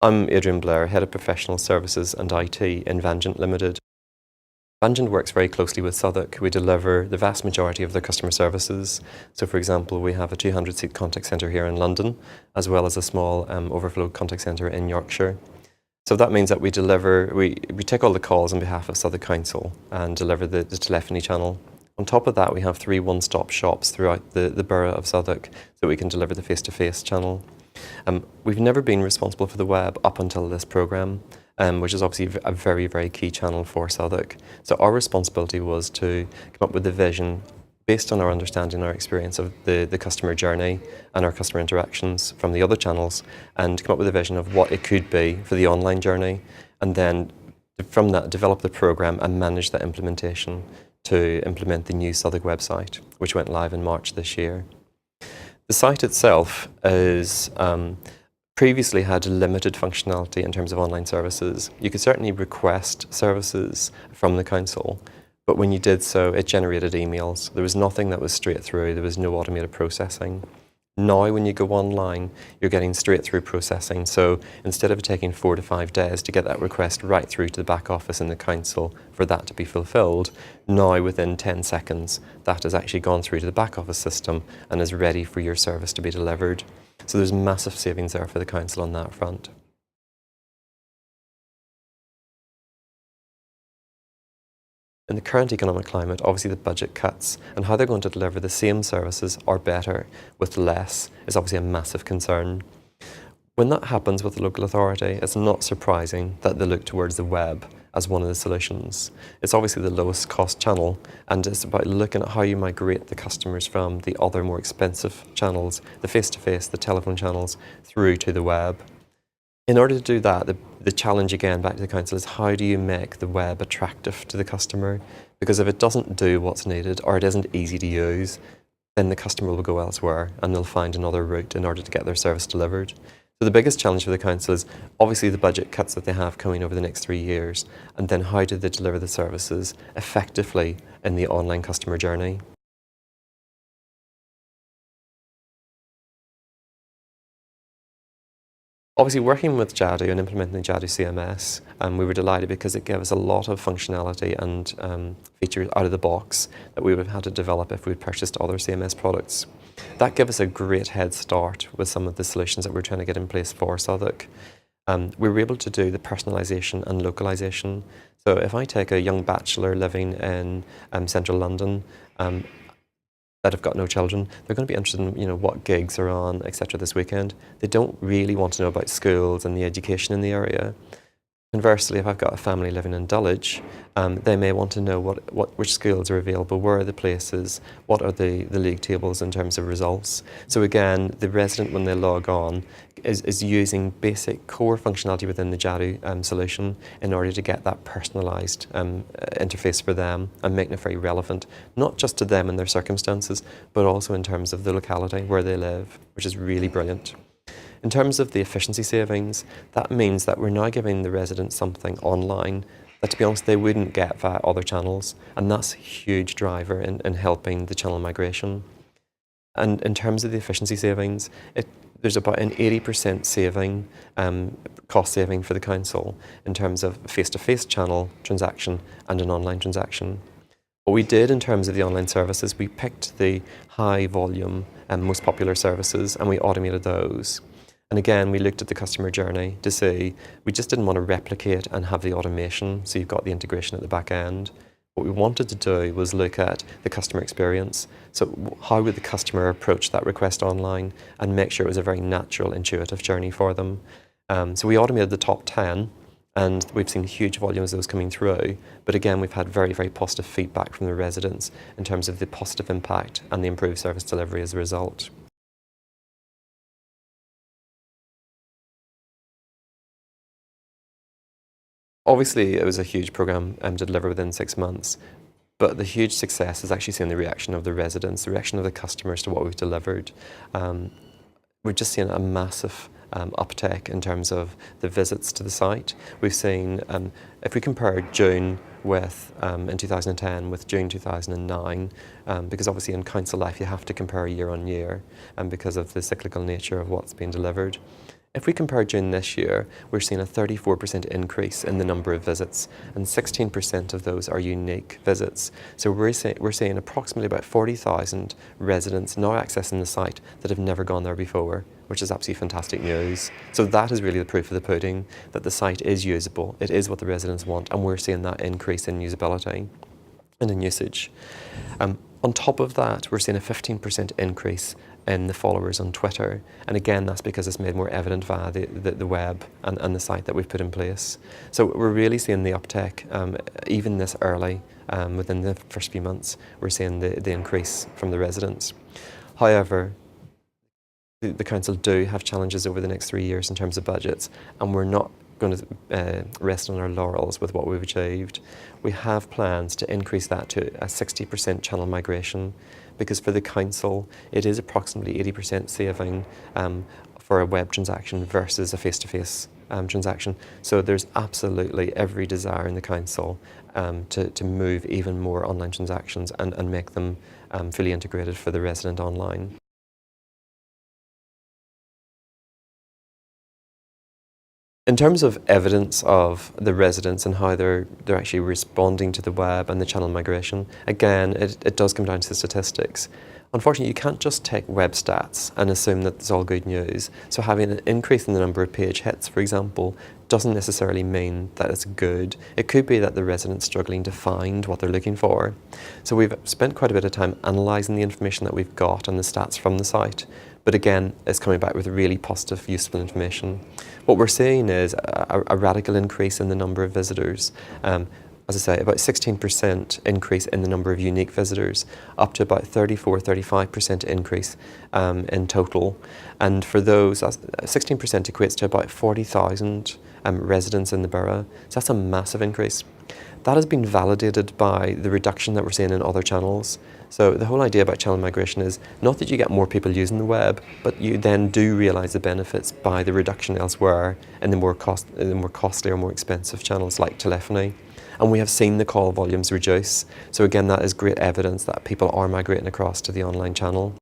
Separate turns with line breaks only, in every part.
I'm Adrian Blair, Head of Professional Services and IT in Vangent Limited. Vangent works very closely with Southwark. We deliver the vast majority of their customer services. So for example, we have a 200-seat contact centre here in London, as well as a small overflow contact centre in Yorkshire. So that means that we take all the calls on behalf of Southwark Council and deliver the telephony channel. On top of that, we have 3 one-stop shops throughout the borough of Southwark, so we can deliver the face-to-face channel. We've never been responsible for the web up until this programme, which is obviously a very, very key channel for Southwark. So our responsibility was to come up with a vision based on our understanding and our experience of the customer journey and our customer interactions from the other channels, and come up with a vision of what it could be for the online journey, and then from that develop the programme and manage that implementation to implement the new Southwark website, which went live in March this year. The site itself is previously had limited functionality in terms of online services. You could certainly request services from the council, but when you did so, it generated emails. There was nothing that was straight through. There was no automated processing. Now, when you go online, you're getting straight through processing. So instead of taking 4 to 5 days to get that request right through to the back office in the council for that to be fulfilled, now within 10 seconds, that has actually gone through to the back office system and is ready for your service to be delivered. So there's massive savings there for the council on that front. In the current economic climate, obviously the budget cuts and how they're going to deliver the same services or better with less is obviously a massive concern. When that happens with the local authority, it's not surprising that they look towards the web as one of the solutions. It's obviously the lowest cost channel, and it's about looking at how you migrate the customers from the other more expensive channels, the face-to-face, the telephone channels, through to the web. In order to do that, the challenge again back to the council is how do you make the web attractive to the customer? Because if it doesn't do what's needed or it isn't easy to use, then the customer will go elsewhere and they'll find another route in order to get their service delivered. So the biggest challenge for the council is obviously the budget cuts that they have coming over the next 3 years, and then how do they deliver the services effectively in the online customer journey? Obviously, working with Jadu and implementing the Jadu CMS, we were delighted because it gave us a lot of functionality and features out of the box that we would have had to develop if we'd purchased other CMS products. That gave us a great head start with some of the solutions that we're trying to get in place for Southwark. We were able to do the personalisation and localisation. So if I take a young bachelor living in central London, that have got no children, they're going to be interested in what gigs are on, etc. this weekend. They don't really want to know about schools and the education in the area. Conversely, if I've got a family living in Dulwich, they may want to know which schools are available, where are the places, what are the league tables in terms of results. So again, the resident, when they log on, is using basic core functionality within the Jadu solution in order to get that personalised interface for them and making it very relevant, not just to them and their circumstances, but also in terms of the locality where they live, which is really brilliant. In terms of the efficiency savings, that means that we're now giving the residents something online that, to be honest, they wouldn't get via other channels, and that's a huge driver in helping the channel migration. And in terms of the efficiency savings, there's about an 80% saving, cost saving for the council in terms of face-to-face channel transaction and an online transaction. What we did in terms of the online services, we picked the high volume and most popular services and we automated those. And again, we looked at the customer journey to see, we just didn't want to replicate and have the automation, so you've got the integration at the back end. What we wanted to do was look at the customer experience. So how would the customer approach that request online and make sure it was a very natural, intuitive journey for them. So we automated the top 10, and we've seen huge volumes of those coming through. But again, we've had very, very positive feedback from the residents in terms of the positive impact and the improved service delivery as a result. Obviously, it was a huge programme to deliver within 6 months, but the huge success is actually seeing the reaction of the residents, the reaction of the customers to what we've delivered. We're just seeing a massive uptake in terms of the visits to the site. We've seen, if we compare June with in 2010 with June 2009, because obviously in council life you have to compare year on year because of the cyclical nature of what's been delivered. If we compare June this year, we're seeing a 34% increase in the number of visits, and 16% of those are unique visits. So we're seeing approximately about 40,000 residents now accessing the site that have never gone there before, which is absolutely fantastic news. So that is really the proof of the pudding, that the site is usable, it is what the residents want, and we're seeing that increase in usability and in usage. On top of that, we're seeing a 15% increase in the followers on Twitter. And again, that's because it's made more evident via the web and the site that we've put in place. So we're really seeing the uptake, even this early, within the first few months, we're seeing the increase from the residents. However, the council do have challenges over the next 3 years in terms of budgets, and we're not going to rest on our laurels with what we've achieved. We have plans to increase that to a 60% channel migration, because for the council it is approximately 80% saving for a web transaction versus a face-to-face transaction. So there's absolutely every desire in the council to move even more online transactions and make them fully integrated for the resident online. In terms of evidence of the residents and how they're actually responding to the web and the channel migration, again, it does come down to the statistics. Unfortunately, you can't just take web stats and assume that it's all good news. So having an increase in the number of page hits, for example, doesn't necessarily mean that it's good. It could be that the resident's struggling to find what they're looking for. So we've spent quite a bit of time analysing the information that we've got and the stats from the site. But again, it's coming back with really positive, useful information. What we're seeing is a radical increase in the number of visitors. As I say, about 16% increase in the number of unique visitors, up to about 34-35% increase in total. And for those, 16% equates to about 40,000 residents in the borough. So that's a massive increase. That has been validated by the reduction that we're seeing in other channels. So the whole idea about channel migration is not that you get more people using the web, but you then do realise the benefits by the reduction elsewhere in the more costly or more expensive channels like telephony. And we have seen the call volumes reduce. So again, that is great evidence that people are migrating across to the online channel.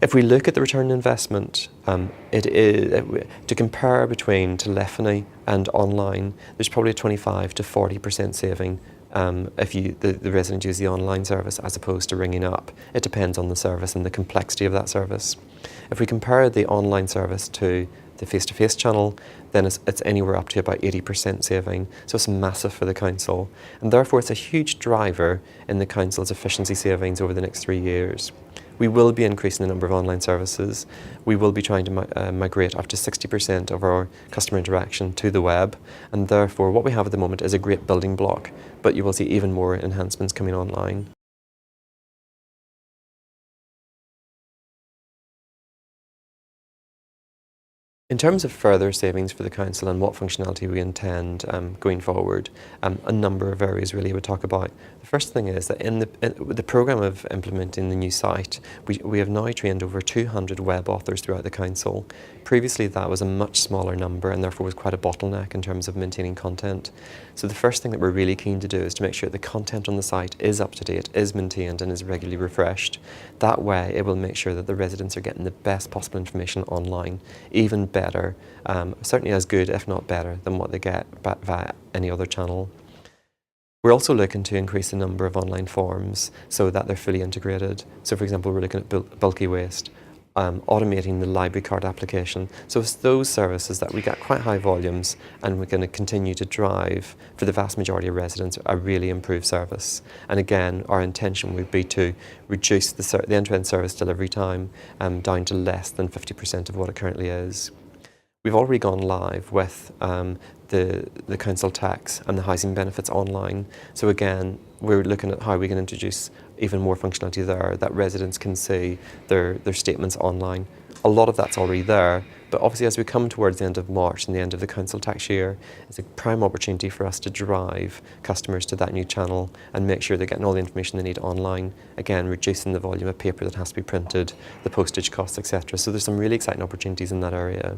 If we look at the return on investment, to compare between telephony and online, there's probably a 25 to 40% saving if the resident uses the online service as opposed to ringing up. It depends on the service and the complexity of that service. If we compare the online service to the face-to-face channel, then it's anywhere up to about 80% saving. So it's massive for the council. And therefore it's a huge driver in the council's efficiency savings over the next 3 years. We will be increasing the number of online services. We will be trying to migrate up to 60% of our customer interaction to the web, and therefore what we have at the moment is a great building block, but you will see even more enhancements coming online. In terms of further savings for the council and what functionality we intend going forward, a number of areas really would talk about. The first thing is that in the programme of implementing the new site, we have now trained over 200 web authors throughout the council. Previously that was a much smaller number and therefore was quite a bottleneck in terms of maintaining content. So the first thing that we're really keen to do is to make sure the content on the site is up to date, is maintained and is regularly refreshed. That way it will make sure that the residents are getting the best possible information online, even better, certainly as good if not better than what they get via any other channel. We're also looking to increase the number of online forms so that they're fully integrated. So for example, we're looking at bulky waste, automating the library card application. So it's those services that we get quite high volumes and we're going to continue to drive for the vast majority of residents a really improved service. And again, our intention would be to reduce the end-to-end service delivery time down to less than 50% of what it currently is. We've already gone live with the council tax and the housing benefits online. So again, we're looking at how we can introduce even more functionality there, that residents can see their statements online. A lot of that's already there, but obviously as we come towards the end of March and the end of the council tax year, it's a prime opportunity for us to drive customers to that new channel and make sure they're getting all the information they need online. Again, reducing the volume of paper that has to be printed, the postage costs, etc. So there's some really exciting opportunities in that area.